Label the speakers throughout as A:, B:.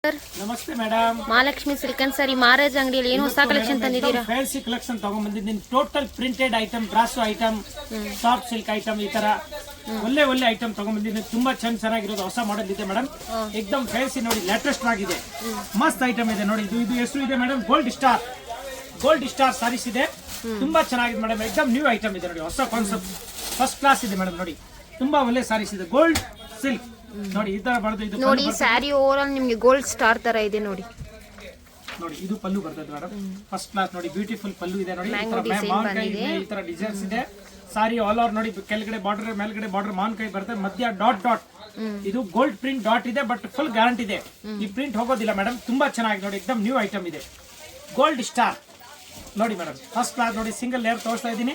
A: Sir.
B: ನಮಸ್ತೆ madam.
A: Mahalakshmi silk and ಸಾರಿ ಮಹಾರಾಜ್ ಅಂಗಡಿಯಲ್ಲಿ ಏನು ಹೊಸ ಕಲೆಕ್ಷನ್ ತಂದಿದ್ದೀರಾ?
B: ಫ್ಯಾನ್ಸಿ ಕಲೆಕ್ಷನ್ ತಗೊಂಡ್ ಬಂದಿದ್ದೀನಿ. Total printed item, brasso item, soft silk item, ಈ ತರ ಒಳ್ಳೆ ಒಳ್ಳೆ ಐಟಮ್ ತಗೊಂಡ್ ಬಂದಿದ್ದೀನಿ. ತುಂಬಾ ಚೆನ್ನಾಗಿರೋದು ಹೊಸ ಮಾಡೆಲ್ ಇದೆ ಮೇಡಮ್. ಏಕದಮ್ ಫ್ಯಾನ್ಸಿ ನೋಡಿ, ಲೇಟೆಸ್ಟ್ ಆಗಿದೆ, ಮಸ್ತ್ ಐಟಮ್ ಇದೆ ನೋಡಿ. ಇದು ಹೆಸರು ಇದೆ ಮೇಡಮ್ ಗೋಲ್ಡ್ ಸ್ಟಾರ್ ಸಾರೀಸ್ ಇದೆ. ತುಂಬಾ ಚೆನ್ನಾಗಿದೆ ಮೇಡಮ್. ಏಕದಮ್ ನ್ಯೂ ಐಟಮ್ ಇದೆ ನೋಡಿ, ಹೊಸ ಕಾನ್ಸೆಪ್ಟ್, ಫಸ್ಟ್ ಕ್ಲಾಸ್ ಇದೆ ಮೇಡಮ್. ನೋಡಿ ತುಂಬಾ ಒಳ್ಳೆ ಸಾರೀಸ್ ಇದೆ, ಗೋಲ್ಡ್ ಸಿಲ್ಕ್ ನೋಡಿ. ಈ ತರ ಬರ್ತದೆ. ಇದು
A: ನೋಡಿ ಸ್ಯಾರಿ ಓವರ್ ಆಲ್ ನಿಮಗೆ ಗೋಲ್ಡ್ ಸ್ಟಾರ್ ತರ ಇದೆ ನೋಡಿ.
B: ನೋಡಿ ಇದು ಪಲ್ಲು ಬರ್ತದೆ ಮೇಡಮ್, ಫಸ್ಟ್ ಕ್ಲಾಸ್ ನೋಡಿ, ಬ್ಯೂಟಿಫುಲ್ ಪಲ್ಲು ಇದೆ ನೋಡಿ. ಈ ತರ ಡಿಸೈನ್ಸ್ ಇದೆ. ಸಾರಿ ಆಲ್ ಓವರ್ ನೋಡಿ, ಕೆಳಗಡೆ ಬಾರ್ಡರ್, ಮೇಲ್ಗಡೆ ಬಾರ್ಡರ್, ಮಾನ್ಕಾಯಿ ಬರ್ತದೆ, ಮಧ್ಯ ಡಾಟ್. ಇದು ಗೋಲ್ಡ್ ಪ್ರಿಂಟ್ ಡಾಟ್ ಇದೆ, ಬಟ್ ಫುಲ್ ಗ್ಯಾರಂಟಿ ಇದೆ. ಈ ಪ್ರಿಂಟ್ ಹೋಗೋದಿಲ್ಲ ಮೇಡಮ್. ತುಂಬಾ ಚೆನ್ನಾಗಿದೆ ನೋಡಿ, ಎಕ್ದಮ್ ನ್ಯೂ ಐಟಮ್ ಇದೆ. ಗೋಲ್ಡ್ ಸ್ಟಾರ್ ನೋಡಿ ಮೇಡಮ್, ಫಸ್ಟ್ ಕ್ಲಾಸ್ ನೋಡಿ. ಸಿಂಗಲ್ ಲೇಯರ್ ತೋರಿಸ್ತಾ ಇದ್ದೀನಿ.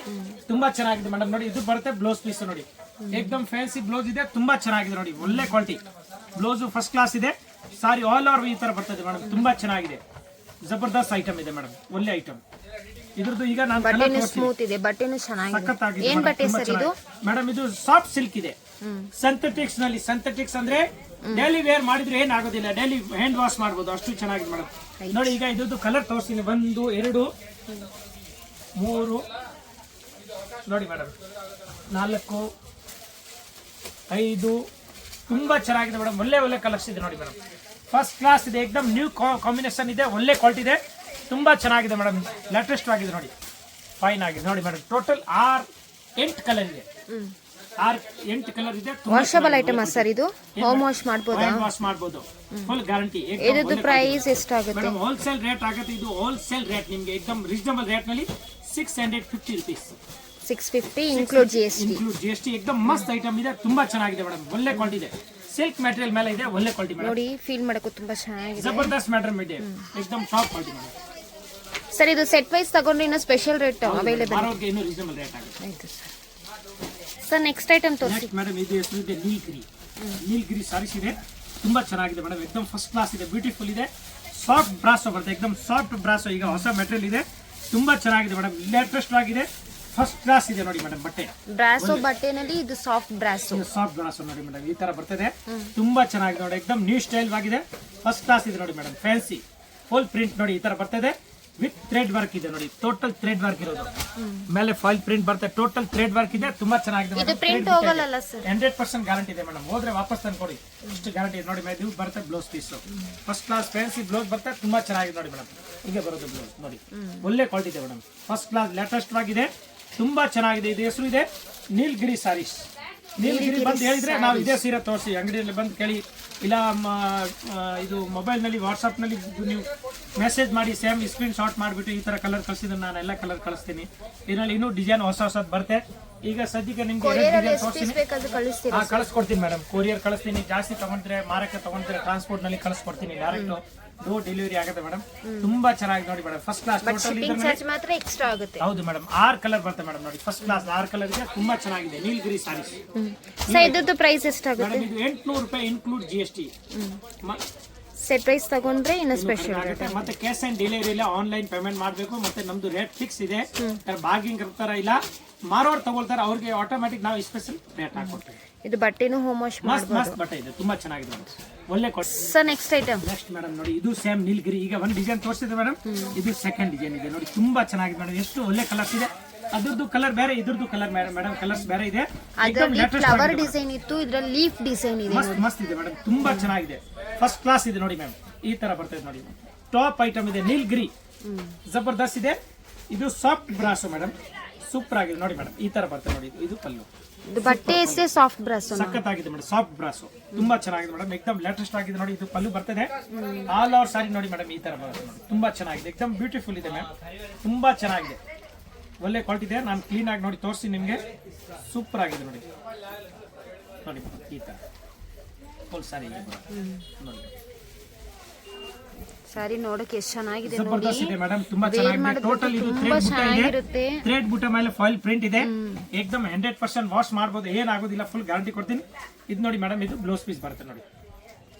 B: ತುಂಬಾ ಚೆನ್ನಾಗಿದೆ ಮೇಡಮ್. ನೋಡಿ ಇದು ಬರುತ್ತೆ ಬ್ಲೌಸ್ ಪೀಸ್ ನೋಡಿ, ಏಕದಮ್ ಫ್ಯಾನ್ಸಿ ಬ್ಲೌಸ್ ಇದೆ. ತುಂಬಾ ಚೆನ್ನಾಗಿದೆ ನೋಡಿ, ಒಳ್ಳೆ ಕ್ವಾಲಿಟಿ ಬ್ಲೌಸ್, ಫಸ್ಟ್ ಕ್ಲಾಸ್ ಇದೆ. ಸಾರಿ ಆಲ್ ಓವರ್ ಈ ತರ ಬರ್ತದೆ ಮೇಡಮ್. ತುಂಬಾ ಚೆನ್ನಾಗಿದೆ, ಜಬರ್ದಸ್ತ್ ಐಟಮ್ ಇದೆ ಮೇಡಮ್, ಒಳ್ಳೆ ಐಟಮ್. ಇದ್ರದ್ದು ಈಗ ನಾನು
A: ಬಟ್ಟೆನೂ ಸ್ಮೂತ್ ಇದೆ, ಬಟ್ಟೆನೂ ಚೆನ್ನಾಗಿದೆ. ಏನ್ ಬಟ್ಟೆ ಸರ್ ಇದು?
B: ಮೇಡಮ್ ಇದು ಸಾಫ್ಟ್ ಸಿಲ್ಕ್ ಇದೆ, ಸಿಂಥೆಟಿಕ್ಸ್ ನಲ್ಲಿ. ಸಿಂಥೆಟಿಕ್ಸ್ ಅಂದ್ರೆ ಡೈಲಿ ವೇರ್ ಮಾಡಿದ್ರೆ ಏನ್ ಆಗೋದಿಲ್ಲ, ಡೈಲಿ ಹ್ಯಾಂಡ್ ವಾಶ್ ಮಾಡಬಹುದು, ಅಷ್ಟು ಚೆನ್ನಾಗಿದೆ ಮೇಡಮ್. ನೋಡಿ ಈಗ ಇದ್ದು ಕಲರ್ ತೋರಿಸ್ತೀನಿ. 1 2 3 ನೋಡಿ ಮೇಡಮ್, 4 5. ತುಂಬಾ ಚೆನ್ನಾಗಿದೆ ಮೇಡಮ್, ಒಳ್ಳೆ ಕಲರ್ಸ್ ಇದೆ ನೋಡಿ ಮೇಡಮ್. ಫಸ್ಟ್ ಕ್ಲಾಸ್ ಇದೆ, ಏಕದಮ್ ನ್ಯೂ ಕಾಂಬಿನೇಷನ್ ಇದೆ, ಒಳ್ಳೆ ಕ್ವಾಲಿಟಿ ಇದೆ. ತುಂಬಾ ಚೆನ್ನಾಗಿದೆ ಮೇಡಮ್, ಲೇಟೆಸ್ಟ್ ಆಗಿದೆ ನೋಡಿ, ಫೈನ್ ಆಗಿದೆ ನೋಡಿ ಮೇಡಮ್. ಟೋಟಲ್ 8 ಕಲರ್ ಇದೆ, 8 ಕಲರ್ ಇದೆ.
A: ವಾಷಬಲ್ ಐಟಮ್ ಸರ್ ಇದು? ಹೋಮ್ ವಾಶ್ ಮಾಡಬಹುದು,
B: ವಾಶ್ ಮಾಡಬಹುದು, ಫುಲ್ ಗ್ಯಾರಂಟಿ.
A: ಇದರ ಪ್ರೈಸ್ ಎಷ್ಟಾಗುತ್ತೆ
B: ಮೇಡಮ್? ಹೋಲ್ಸೇಲ್ ರೇಟ್ ಆಗುತ್ತೆ ಇದು. ಹೋಲ್ಸೇಲ್ ರೇಟ್ ನಿಮಗೆ ಏಕದಮ್ ರೀಸನಬಲ್ ರೇಟ್ ನಲ್ಲಿ 650 ರೂಪೀಸ್.
A: 650 include GST.
B: ಏಕದಮ್ ಮಸ್ತ್ ಐಟಮ್ ಇದೆ, ತುಂಬಾ ಚೆನ್ನಾಗಿದೆ ಮೇಡಮ್, ಒಳ್ಳೆ ಕ್ವಾಲಿಟಿ ಇದೆ. ಸಿಲ್ಕ್ ಮೆಟೀರಿಯಲ್ ಮೇಲೆ ಇದೆ, ಒಳ್ಳೆ ಕ್ವಾಲಿಟಿ ಮೇಡಮ್.
A: ನೋಡಿ ಫೀಲ್ ಮಾಡಕ್ಕೆ ತುಂಬಾ ಚೆನ್ನಾಗಿದೆ,
B: ಜಬರ್ದಸ್ತ್ ಮ್ಯಾಟರ್ ಇದೆ, ಏಕದಮ್ ಟಾಪ್ ಕ್ವಾಲಿಟಿ ಮೇಡಮ್.
A: ಸರ್ ಇದು ಸೆಟ್ ವೈಸ್ ತಗೊಂಡ್ರೆ ಇನ್ನೂ ಸ್ಪೆಷಲ್ ರೇಟ್ ಅವೈಲೇಬಲ್
B: ಆರೋಗ್ಯ ಇನ್ನೂ ರೀಸನಬಲ್ ರೇಟ್ ಆಗುತ್ತೆ.
A: ಆಯ್ತು ಸರ್. ನೆಕ್ಸ್ಟ್ ಐಟಮ್ ತೋರಿಸಿ
B: ಮೇಡಮ್. ಇದು ಹೆಸರು ಇದೆ ನೀಲ್ಗಿರಿ ಸಾರೀಸ್ ಇದೆ. ತುಂಬಾ ಚೆನ್ನಾಗಿದೆ ಮೇಡಮ್, ಏಕದಮ್ ಫಸ್ಟ್ ಕ್ಲಾಸ್ ಇದೆ, ಬ್ಯೂಟಿಫುಲ್ ಇದೆ. ಸಾಫ್ಟ್ ಬ್ರಾಸೋ ಬರುತ್ತೆ, ಏಕದಮ್ ಸಾಫ್ಟ್ ಬ್ರಾಸೋ. ಈಗ ಹೊಸ ಮೆಟೀರಿಯಲ್ ಇದೆ, ತುಂಬಾ ಚೆನ್ನಾಗಿದೆ ಮೇಡಮ್, ಲೇಟೆಸ್ಟ್ ಆಗಿದೆ, ಫಸ್ಟ್ ಕ್ಲಾಸ್ ಇದೆ ನೋಡಿ ಮೇಡಮ್. ಬಟ್ಟೆ
A: ಬ್ರಾಸೋ ಬಟ್ಟೆನಲ್ಲಿ ಇದು ಸಾಫ್ಟ್ ಬ್ರಾಸೋ
B: ನೋಡಿ ಮೇಡಮ್, ಈ ತರ ಬರ್ತದೆ. ತುಂಬಾ ಚೆನ್ನಾಗಿದೆ ನೋಡಿ, ಏಕದಮ್ ನ್ಯೂ ಸ್ಟೈಲ್ ಆಗಿದೆ, ಫಸ್ಟ್ ಕ್ಲಾಸ್ ಇದೆ ನೋಡಿ ಮೇಡಮ್. ಫ್ಯಾನ್ಸಿ ಫುಲ್ ಪ್ರಿಂಟ್ ನೋಡಿ, ಈ ತರ ಬರ್ತದೆ. ವಿತ್ ಥ್ರೆಡ್ ವರ್ಕ್ ಇದೆ ನೋಡಿ, ಟೋಟಲ್ ಥ್ರೆಡ್ ವರ್ಕ್ ಇರೋದು. ಮೇಲೆ ಫಾಯಿಲ್ ಪ್ರಿಂಟ್ ಬರುತ್ತೆ, ಟೋಟಲ್ ಥ್ರೆಡ್ ವರ್ಕ್ ಇದೆ. ತುಂಬಾ ಚೆನ್ನಾಗಿದೆ, 100% ಗ್ಯಾರಂಟಿ ಇದೆ ಮೇಡಮ್. ಹೋದ್ರೆ ವಾಪಸ್ ತಂದ್ಕೊಡಿ, ಇಷ್ಟು ಗ್ಯಾರಂಟಿ ಇದೆ ನೋಡಿ ಮೇಡಮ್. ಇದು ಬರುತ್ತೆ blouse piece, first class fancy blouse ಬರುತ್ತೆ. ತುಂಬಾ ಚೆನ್ನಾಗಿದೆ ನೋಡಿ ಮೇಡಮ್, ಹೀಗೆ ಬರೋದು ಬ್ಲೌಸ್ ನೋಡಿ, ಒಳ್ಳೆ ಕ್ವಾಲಿಟಿ ಇದೆ ಮೇಡಮ್. ಫಸ್ಟ್ ಕ್ಲಾಸ್ ಲೇಟೆಸ್ಟ್ ಆಗಿದೆ, ತುಂಬಾ ಚೆನ್ನಾಗಿದೆ. ಇದು ಹೆಸರು ಇದೆ ನೀಲ್ಗಿರಿ ಸಾರೀಸ್. ನೀಲ್ಗಿರಿ ಬಂದು ಹೇಳಿದ್ರೆ ನಾವು ಇದೇ ಸೀರೆ ತೋರಿಸಿ, ಅಂಗಡಿಯಲ್ಲಿ ಬಂದು ಕೇಳಿ, ಇಲ್ಲ ಇದು ಮೊಬೈಲ್ ನಲ್ಲಿ ವಾಟ್ಸ್ಆಪ್ ನಲ್ಲಿ ನೀವು ಮೆಸೇಜ್ ಮಾಡಿ ಸೇಮ್ ಸ್ಕ್ರೀನ್ ಶಾಟ್ ಮಾಡಿಬಿಟ್ಟು ಈ ತರ ಕಲರ್ ಕಳಿಸಿದ್ರೆ ನಾನು ಎಲ್ಲ ಕಲರ್ ಕಳಿಸ್ತೀನಿ. ಇದರಲ್ಲಿ ಇನ್ನೂ ಡಿಸೈನ್ ಹೊಸದು ಬರುತ್ತೆ. ಈಗ ಸದ್ಯಕ್ಕೆ ನಿಮ್ಗೆ ಕಳಿಸ್ಕೊಡ್ತೀನಿ ಮೇಡಮ್, ಕೊರಿಯರ್ ಕಳಿಸ್ತೀನಿ. ಜಾಸ್ತಿ ತಗೊಂಡ್ರೆ ಮಾರಕ್ಕೆ ತಗೊಂಡ್ರೆ ಟ್ರಾನ್ಸ್ಪೋರ್ಟ್ ನಲ್ಲಿ ಕಳಿಸ್ಕೊಡ್ತೀನಿ, ಡೈರೆಕ್ಟ್ ಡೋರ್ ಡೆಲಿವರಿ ಆಗುತ್ತೆ ಮೇಡಮ್. ತುಂಬಾ ಚೆನ್ನಾಗಿದೆ ನೋಡಿ ಮೇಡಮ್, ಫಸ್ಟ್ ಕ್ಲಾಸ್.
A: ಮಾತ್ರ ಎಕ್ಸ್ಟ್ರಾ ಆಗುತ್ತೆ.
B: ಹೌದು ಮೇಡಮ್, 6 ಕಲರ್ ಬರುತ್ತೆ ಮೇಡಮ್. ನೋಡಿ ಫಸ್ಟ್ ಕ್ಲಾಸ್ 6 ಕಲರ್ ಇದೆ, ತುಂಬಾ ಚೆನ್ನಾಗಿದೆ. ನೀಲ್ಗಿರಿ ಸಾರೀಸ್.
A: ಇದರದ್ದು ಪ್ರೈಸ್ ಎಷ್ಟಾಗುತ್ತೆ?
B: ಇದು 800 ರೂಪಾಯಿ ಇನ್ಕ್ಲೂಡ್ GST.
A: ಸೆಟ್ ಪ್ರೈಸ್ ತಗೊಂಡ್ರೆ ಇನ್ನು ಸ್ಪೆಷಲ್
B: ಆಗುತ್ತೆ. ಮತ್ತೆ ಕ್ಯಾಶ್ ಆನ್ ಡೆಲಿವರಿ ಇಲ್ಲ, ಆನ್ಲೈನ್ ಪೇಮೆಂಟ್ ಮಾಡಬೇಕು. ಮತ್ತೆ ನಮ್ದು ರೇಟ್ ಫಿಕ್ಸ್ ಇದೆ, ಬಾರ್ಗಿಂಗ್ ಇರ್ತಾರ ಇಲ್ಲ. ಮಾರೋರು ತಗೊಳ್ತಾರೆ, ಅವ್ರಿಗೆ ಆಟೋಮ್ಯಾಟಿಕ್ ನಾವು ಸ್ಪೆಷಲ್ ರೇಟ್ ಹಾಕೊಡ್ತೀವಿ.
A: ಇದು ಬಟ್ಟೆನೂ ಹೋಮ್ ವಾಶ್ ಮಾಡಬಹುದು,
B: ಮಸ್ತ್ ಬಟ್ಟೆ ಇದೆ, ತುಂಬಾ ಚೆನ್ನಾಗಿದೆ, ಒಳ್ಳೆ quality.
A: Sir next item.
B: Next madam ನೋಡಿ, ಇದು ಸೇಮ್ ನೀಲ್ಗಿರಿ. ಈಗ ಒಂದು ಡಿಸೈನ್ ತೋರಿಸಿದೆ ಮೇಡಮ್, ಇದು ಸೆಕೆಂಡ್ ಡಿಸೈನ್ ಇದೆ ನೋಡಿ, ತುಂಬಾ ಚೆನ್ನಾಗಿದೆ ಮೇಡಮ್. ಎಷ್ಟು ಒಳ್ಳೆ ಕಲರ್ಸ್ ಇದೆ. ಅದ್ರದ್ದು ಕಲರ್ ಬೇರೆ, ಇದ್ರದ್ದು ಕಲರ್ ಮೇಡಮ್, ಕಲರ್ಸ್ ಬೇರೆ ಇದೆ.
A: ಫ್ಲವರ್ ಡಿಸೈನ್ ಇತ್ತು, ಇದ್ರಲ್ಲಿ ಲೀಫ್ ಡಿಸೈನ್ ಇದೆ.
B: ಮಸ್ತ್ ಇದೆ ಮೇಡಮ್, ತುಂಬಾ ಚೆನ್ನಾಗಿದೆ, ಫಸ್ಟ್ ಕ್ಲಾಸ್ ಇದೆ ನೋಡಿ ಮ್ಯಾಮ್. ಈ ತರ ಬರ್ತದೆ ನೋಡಿ, ಟಾಪ್ ಐಟಮ್ ಇದೆ. ನೀಲ್ಗಿರಿ ಜಬರ್ದಸ್ತ್ ಇದೆ. ಇದು ಸಾಫ್ಟ್ ಬ್ರಾಸೋ ಮೇಡಮ್, ಸೂಪರ್ ಆಗಿದೆ ನೋಡಿ ಮೇಡಮ್. ಈ ತರ ಬರ್ತದೆ ನೋಡಿ, ಇದು ಪಲ್ಲು.
A: ಬಟ್ಟೆ ಎಷ್ಟೇ ಸಾಫ್ಟ್ ಬ್ರಾಸೋ,
B: ಸಖತ್ತಾಗಿದೆ ಮೇಡಮ್, ಸಾಫ್ಟ್ ಬ್ರಾಸೋ ತುಂಬಾ ಚೆನ್ನಾಗಿದೆ ಮೇಡಮ್, ಏಕದಮ್ ಲೇಟೆಸ್ಟ್ ಆಗಿದೆ ನೋಡಿ. ಇದು ಪಲ್ಲು ಬರ್ತದೆ, ಆಲ್ ಓವರ್ ಸಾರಿ ನೋಡಿ ಮೇಡಮ್, ಈ ತರ ಬರುತ್ತೆ ನೋಡಿ. ತುಂಬಾ ಚೆನ್ನಾಗಿದೆ, ಏಕದಮ್ ಬ್ಯೂಟಿಫುಲ್ ಇದೆ ಮ್ಯಾಮ್, ತುಂಬಾ ಚೆನ್ನಾಗಿದೆ, ಒಳ್ಳೆ ಕ್ವಾಲಿಟಿ ಇದೆ. ನಾನು ಕ್ಲೀನ್ ಆಗಿ ನೋಡಿ ತೋರಿಸಿ ನಿಮ್ಗೆ, ಸೂಪರ್ ಆಗಿದೆ ನೋಡಿ. ನೋಡಿ ಈ ತರ ಫುಲ್ ಸಾರಿ ನೋಡಿ,
A: ಸಾರಿ ನೋಡಕ್ಕೆ ಎಷ್ಟು ಚೆನ್ನಾಗಿದೆ
B: ನೋಡಿ. ಮೇಡಮ್ ತುಂಬಾ ಚೆನ್ನಾಗಿದೆ. ಟೋಟಲ್ ಇದು ಥ್ರೆಡ್ ಬುಟ್ಟ ಮೇಲೆ ಫಾಯಿಲ್ ಪ್ರಿಂಟ್ ಇದೆ, ಏಕದಮ್ 100% ವಾಶ್ ಮಾಡಬಹುದು, ಏನಾಗೋದಿಲ್ಲ, ಫುಲ್ ಗ್ಯಾರಂಟಿ ಕೊಡ್ತೀನಿ. ಇದು ನೋಡಿ ಮೇಡಮ್, ಇದು ಬ್ಲೌಸ್ ಪೀಸ್ ಬರುತ್ತೆ ನೋಡಿ,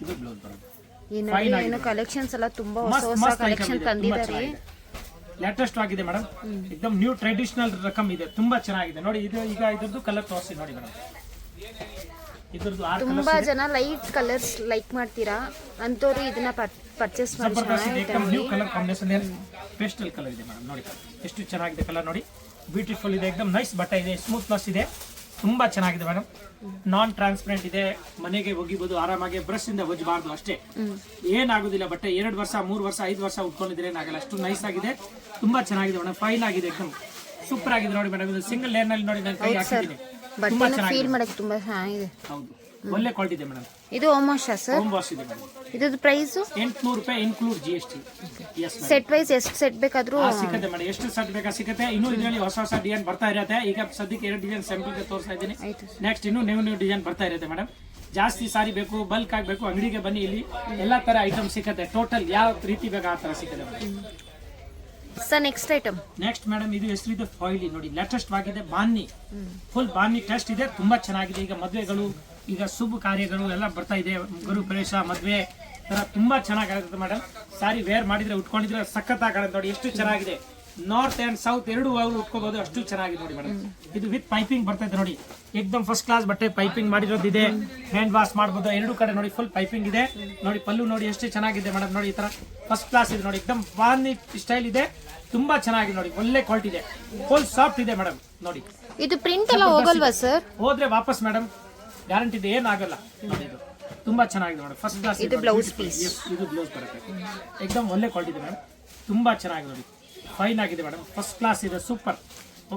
B: ಇದು ಬ್ಲೌಸ್ ಬರುತ್ತೆ.
A: ಕಲೆಕ್ಷನ್ಸ್ ಎಲ್ಲ ತುಂಬಾ ಹೊಸ ಕಲೆಕ್ಷನ್ ತಂದಿದ್ದಾರೆ,
B: ಲೇಟೆಸ್ಟ್ ಆಗಿದೆ ಮೇಡಮ್, ಏಕದಮ್ ನ್ಯೂ ಟ್ರೆಡಿಷನಲ್ ರಕಮ್ ಇದೆ, ತುಂಬಾ ಚೆನ್ನಾಗಿದೆ ನೋಡಿ. ಇದು ಈಗ ಇದ್ರದ್ದು ಕಲರ್ ತೋರಿಸಿ ನೋಡಿ ಮೇಡಮ್. ಇದ್ರದ್ದು 6
A: ತುಂಬಾ
B: ಕಲರ್ಸ್
A: ಜನ ಲೈಟ್ ಕಲರ್ಸ್ ಲೈಕ್ ಮಾಡ್ತೀರಾ ಅಂತವ್ರು ಇದನ್ನ ಪರ್ಚೇಸ್ ಮಾಡಿ.
B: ಜಬರ್ದಸ್ತ್ ಇದೆ. ಏಕದಮ್ new colour combination pastel colour ಇದೆ ಮೇಡಮ್. ನೋಡಿ ಎಷ್ಟು ಚೆನ್ನಾಗಿದೆ ಕಲರ್, ನೋಡಿ ಬ್ಯೂಟಿಫುಲ್ ಇದೆ, ಏಕದಮ್ ನೈಸ್ ಬಟ್ಟೆ ಇದೆ, ಸ್ಮೂತ್ನೆಸ್ ಇದೆ, ತುಂಬಾ ಚೆನ್ನಾಗಿದೆ ಮೇಡಮ್. ನಾನ್ ಟ್ರಾನ್ಸ್ಪರೆಂಟ್ ಇದೆ, ಮನೆಗೆ ಒಗಿಬಹುದು ಆರಾಮಾಗಿ, ಬ್ರಷ್ ಇಂದ ಒಜ್ಜಬಾರ್ದು ಅಷ್ಟೇ, ಏನಾಗುದಿಲ್ಲ. ಬಟ್ಟೆ 2 ವರ್ಷ 3 ವರ್ಷ 5 ವರ್ಷ ಉಟ್ಕೊಂಡಿದ್ರೆ ಏನಾಗಲ್ಲ, ಅಷ್ಟು ನೈಸ್ ಆಗಿದೆ, ತುಂಬಾ ಚೆನ್ನಾಗಿದೆ ಮೇಡಮ್. ಫೈನ್ ಆಗಿದೆ, ಏಕದಮ್ ಸೂಪರ್ ಆಗಿದೆ ನೋಡಿ ಮೇಡಮ್. ಇದು ಸಿಂಗಲ್ ಲೇಯರ್ ನಲ್ಲಿ ನೋಡಿ ನಾನು ಕೈ ಹಾಕಿದ್ದೀನಿ, ತುಂಬಾ
A: ಬಟ್ಟೆನ
B: ಚೆನ್ನಾಗಿದೆ.
A: ಫೀಲ್ ಮಾಡಕ್ಕೆ ತುಂಬಾ ಚೆನ್ನಾಗಿದೆ.
B: ಹೌದು, ಒಳ್ಳೆ ಕ್ವಾಲಿಟಿ ಇದೆ ಮೇಡಮ್.
A: ಇದು ಹೋಮಾಶಾ ಸರ್?
B: ಹೋಮ್ ವಾಶ್ ಇದೆ ಮೇಡಮ್.
A: ಇದ್ರದ್ದು ಪ್ರೈಸ್
B: 800 ರೂಪಾಯಿ include GST. Yes
A: set wise ಎಷ್ಟು ಸೆಟ್ ಬೇಕಾದ್ರೂ
B: ಸಿಗುತ್ತೆ ಮೇಡಮ್, ಎಷ್ಟು ಸೆಟ್ ಬೇಕಾ ಸಿಗುತ್ತೆ. ಇನ್ನು ಇದರಲ್ಲಿ ಹೊಸ ಹೊಸ ಡಿಸೈನ್ ಬರ್ತಾ ಇರುತ್ತೆ. ಈಗ ಸದ್ಯಕ್ಕೆ 2 ಡಿಸೈನ್ ಸ್ಯಾಂಪಲ್ ತೋರಿಸ್ತಾ ಇದ್ದೀನಿ. ನೆಕ್ಸ್ಟ್ ಇನ್ನು ನ್ಯೂ ಡಿಸೈನ್ ಬರ್ತಾ ಇರುತ್ತೆ ಮೇಡಮ್. ಜಾಸ್ತಿ ಸಾರಿ ಬೇಕು, ಬಲ್ಕ್ ಆಗಬೇಕು, ಅಂಗಡಿಗೆ ಬನ್ನಿ, ಇಲ್ಲಿ ಎಲ್ಲಾ ತರ ಐಟಮ್ ಸಿಗುತ್ತೆ. ಟೋಟಲ್ ಯಾವ ರೀತಿ ಬೇಕಾ ಆ ತರ ಸಿಗುತ್ತೆ madam.
A: Sir next item.
B: Next madam ಇದು ಹೆಸರಿದೆ ಫಾಯಿಲಿ, ನೋಡಿ ಲೇಟೆಸ್ಟ್ ಆಗಿದೆ, ಬಾನ್ನಿ, ಫುಲ್ ಬಾನ್ನಿ ಟೆಸ್ಟ್ ಇದೆ, ತುಂಬಾ ಚೆನ್ನಾಗಿದೆ. ಈಗ ಮದುವೆಗಳು, ಈಗ ಶುಭ ಕಾರ್ಯಗಳು ಎಲ್ಲ ಬರ್ತಾ ಇದೆ, ಗುರು ಪ್ರವೇಶ, ಮದುವೆ ತರ ತುಂಬಾ ಚೆನ್ನಾಗಿರುತ್ತೆ ಮೇಡಮ್. ಸಾರಿ ವೇರ್ ಮಾಡಿದ್ರೆ ಉಟ್ಕೊಂಡಿದ್ರೆ ಸಖತ್ ಆಗುತ್ತೆ ನೋಡಿ, ಎಷ್ಟು ಚೆನ್ನಾಗಿದೆ. ನಾರ್ತ್ ಅಂಡ್ ಸೌತ್ ಎರಡು ಅವರು ಉಟ್ಕೋಬಹುದು, ಅಷ್ಟು ಚೆನ್ನಾಗಿದೆ ನೋಡಿ ಮೇಡಮ್. ಇದು ವಿತ್ ಪೈಪಿಂಗ್ ಬರ್ತೈತೆ ನೋಡಿ, ಏಕದಮ್ ಫಸ್ಟ್ ಕ್ಲಾಸ್ ಬಟ್ಟೆ, ಪೈಪಿಂಗ್ ಮಾಡಿರೋದಿದೆ, ಹ್ಯಾಂಡ್ ವಾಶ್ ಮಾಡಬಹುದು ಎರಡು ಕಡೆ ನೋಡಿ, ಫುಲ್ ಪೈಪಿಂಗ್ ಇದೆ ನೋಡಿ. ಪಲ್ಲು ನೋಡಿ ಎಷ್ಟು ಚೆನ್ನಾಗಿದೆ ಮೇಡಮ್, ನೋಡಿ ಈ ತರ ಫಸ್ಟ್ ಕ್ಲಾಸ್ ಇದೆ ನೋಡಿ, ಏಕದಮ್ ಬಾಂದಿ ಸ್ಟೈಲ್ ಇದೆ, ತುಂಬಾ ಚೆನ್ನಾಗಿದೆ ನೋಡಿ, ಒಳ್ಳೆ ಕ್ವಾಲಿಟಿ ಇದೆ, ಫುಲ್ ಸಾಫ್ಟ್ ಇದೆ ಮೇಡಮ್. ನೋಡಿ
A: ಇದು ಪ್ರಿಂಟ್ ಎಲ್ಲ ಹೋಗಲ್ವಾ ಸರ್?
B: ಹೋದ್ರೆ ವಾಪಸ್ ಮೇಡಮ್, ಗ್ಯಾರಂಟಿ ಇದೆ, ಏನಾಗಲ್ಲ ನೋಡಿ. ಇದು ತುಂಬಾ ಚೆನ್ನಾಗಿದೆ ನೋಡಿ, ಫಸ್ಟ್ ಕ್ಲಾಸ್.
A: ಇದು ಬ್ಲೌಸ್ ಪೀಸ್,
B: ಇದು ಬ್ಲೌಸ್ ಬರುತ್ತೆ, ಏಕದಮ್ ಒಳ್ಳೆ ಕ್ವಾಲಿಟಿ ಇದೆ ಮೇಡಮ್, ತುಂಬಾ ಚೆನ್ನಾಗಿದೆ ನೋಡಿ, ಫೈನ್ ಆಗಿದೆ ಮೇಡಮ್, ಫಸ್ಟ್ ಕ್ಲಾಸ್ ಇದೆ, ಸೂಪರ್.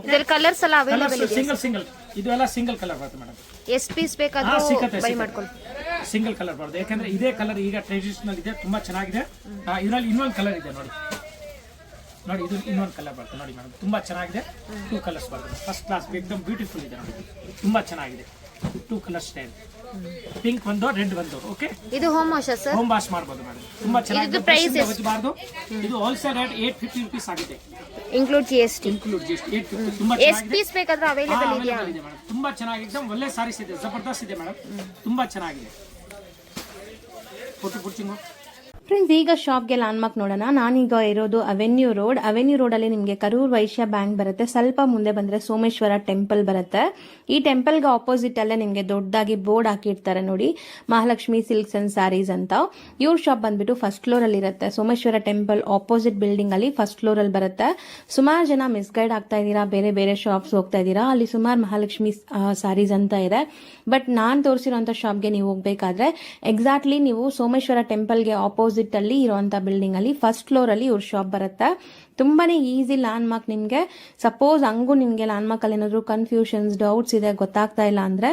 A: ಇದರ ಕಲರ್ಸ್ ಎಲ್ಲ ಅವೈಲೇಬಲ್ ಇದೆ?
B: ಸಿಂಗಲ್ ಇದು ಎಲ್ಲ ಸಿಂಗಲ್ ಕಲರ್ ಬರುತ್ತೆ ಮೇಡಮ್.
A: ಎಷ್ಟು ಪೀಸ್ ಬೇಕಾದ್ರೂ
B: ಸಿಗುತ್ತೆ,
A: ಬೈ ಮಾಡ್ಕೊಳ್ಳಿ.
B: ಸಿಂಗಲ್ ಕಲರ್ ಬರುತ್ತೆ, ಯಾಕಂದ್ರೆ ಇದೇ ಕಲರ್ ಈಗ ಟ್ರೆಡಿಷನಲ್ ಇದೆ, ತುಂಬಾ ಚೆನ್ನಾಗಿದೆ. ಇದರಲ್ಲಿ ಇನ್ನೊಂದು ಕಲರ್ ಇದೆ ನೋಡಿ, ನೋಡಿ ಇದು ಇನ್ನೊಂದು ಕಲರ್ ಬರುತ್ತೆ ನೋಡಿ ಮೇಡಮ್, ತುಂಬಾ ಚೆನ್ನಾಗಿದೆ. 2 ಕಲರ್ಸ್ ಬರುತ್ತೆ, ಫಸ್ಟ್ ಕ್ಲಾಸ್, ಏಕದಮ್ ಬ್ಯೂಟಿಫುಲ್ ಇದೆ ನೋಡಿ, ತುಂಬಾ ಚೆನ್ನಾಗಿದೆ. 2 ಕಲರ್ ಸ್ಟೈಲ್, ಪಿಂಕ್ ಒಂದು, ರೆಡ್ ಒಂದು. ಓಕೆ,
A: ಇದು home wash sir?
B: Home wash ಮಾಡಬಹುದು ಮೇಡಮ್, ತುಂಬಾ ಚೆನ್ನಾಗಿದೆ.
A: ಪ್ರೈಸ್
B: ಒಚ್ಚಬಾರ್ದು. ಇದು ಹೋಲ್ಸೇಲ್ ರೇಟ್ 850 rupees ಆಗಿದೆ,
A: ಇನ್ಕ್ಲೂಡ್ GST.
B: 850. ತುಂಬಾ
A: ಎಷ್ಟು
B: ಚೆನ್ನಾಗಿದೆ,
A: ಪೀಸ್ ಬೇಕಾದ್ರೂ ಅವೈಲೇಬಲ್ ಇದೆಯಾ?
B: ಇದೆ ಮೇಡಮ್, ತುಂಬಾ ಚೆನ್ನಾಗಿದೆ, ಏಕದಮ್ ಒಳ್ಳೆ ಸಾರೀಸ್ ಇದೆ, ಜಬರ್ದಸ್ತ್ ಇದೆ ಮೇಡಮ್, ತುಂಬಾ ಚೆನ್ನಾಗಿದೆ. ಫೋಟೋ ಪುಡ್ಚಿಂಗು
C: ಫ್ರೆಂಡ್ಸ್, ಈಗ ಶಾಪ್ಗೆ ಲ್ಯಾಂಡ್ಮಾರ್ಕ್ ನೋಡೋಣ. ನಾನೀಗ ಇರೋದು ಅವೆನ್ಯೂ ರೋಡಲ್ಲಿ ನಿಮಗೆ ಕರೂರ್ ವೈಶ್ಯ ಬ್ಯಾಂಕ್ ಬರುತ್ತೆ. ಸ್ವಲ್ಪ ಮುಂದೆ ಬಂದರೆ ಸೋಮೇಶ್ವರ ಟೆಂಪಲ್ ಬರುತ್ತೆ. ಈ ಟೆಂಪಲ್ಗೆ ಆಪೋಸಿಟ್ ಅಲ್ಲೇ ನಿಮಗೆ ದೊಡ್ಡದಾಗಿ ಬೋರ್ಡ್ ಹಾಕಿರ್ತಾರೆ ನೋಡಿ, ಮಹಾಲಕ್ಷ್ಮಿ ಸಿಲ್ಕ್ಸ್ ಅಂಡ್ ಸ್ಯಾರೀಸ್ ಅಂತ. ಇವ್ರ ಶಾಪ್ ಬಂದ್ಬಿಟ್ಟು ಫಸ್ಟ್ ಫ್ಲೋರ್ ಅಲ್ಲಿ ಇರುತ್ತೆ. ಸೋಮೇಶ್ವರ ಟೆಂಪಲ್ ಆಪೋಸಿಟ್ ಬಿಲ್ಡಿಂಗ್ ಅಲ್ಲಿ ಫಸ್ಟ್ ಫ್ಲೋರ್ ಅಲ್ಲಿ ಬರುತ್ತೆ. ಸುಮಾರು ಜನ ಮಿಸ್ಗೈಡ್ ಆಗ್ತಾ ಇದ್ದೀರಾ, ಬೇರೆ ಬೇರೆ ಶಾಪ್ಸ್ ಹೋಗ್ತಾ ಇದ್ದೀರಾ. ಅಲ್ಲಿ ಸುಮಾರು ಮಹಾಲಕ್ಷ್ಮಿ ಸ್ಯಾರೀಸ್ ಅಂತ ಇದೆ. ಬಟ್ ನಾನು ತೋರಿಸಿರೋಂಥ ಶಾಪ್ಗೆ ನೀವು ಹೋಗ್ಬೇಕಾದ್ರೆ ಎಕ್ಸಾಕ್ಟ್ಲಿ ನೀವು ಸೋಮೇಶ್ವರ ಟೆಂಪಲ್ಗೆ ಆಪೋಸಿಟ್ ಅಲ್ಲಿ ಇರುವಂತ ಬಿಲ್ಡಿಂಗ್ ಅಲ್ಲಿ ಫಸ್ಟ್ ಫ್ಲೋರ್ ಅಲ್ಲಿ ಇವ್ರ ಶಾಪ್ ಬರುತ್ತೆ. ತುಂಬಾನೇ ಈಸಿ ಲ್ಯಾಂಡ್ಮಾರ್ಕ್. ನಿಮ್ಗೆ ಸಪೋಸ್ ಹಂಗೂ ನಿಮ್ಗೆ ಲ್ಯಾಂಡ್ಮಾರ್ಕ್ ಅಲ್ಲಿ ಏನಾದ್ರು ಕನ್ಫ್ಯೂಷನ್ಸ್, ಡೌಟ್ಸ್ ಇದೆ, ಗೊತ್ತಾಗ್ತಾ ಇಲ್ಲ ಅಂದ್ರೆ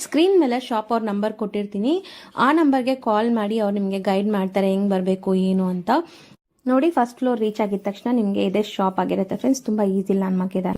C: ಸ್ಕ್ರೀನ್ ಮೇಲೆ ಶಾಪ್ ಅವ್ರ ನಂಬರ್ ಕೊಟ್ಟಿರ್ತೀನಿ, ಆ ನಂಬರ್ಗೆ ಕಾಲ್ ಮಾಡಿ ಅವ್ರು ನಿಮ್ಗೆ ಗೈಡ್ ಮಾಡ್ತಾರೆ ಹೆಂಗ್ ಬರಬೇಕು ಏನು ಅಂತ. ನೋಡಿ, ಫಸ್ಟ್ ಫ್ಲೋರ್ ರೀಚ್ ಆಗಿದ ತಕ್ಷಣ ನಿಮ್ಗೆ ಇದೇ ಶಾಪ್ ಆಗಿರುತ್ತೆ ಫ್ರೆಂಡ್ಸ್. ತುಂಬಾ ಈಸಿ ಲ್ಯಾಂಡ್ಮಾರ್ಕ್ ಇದೆ.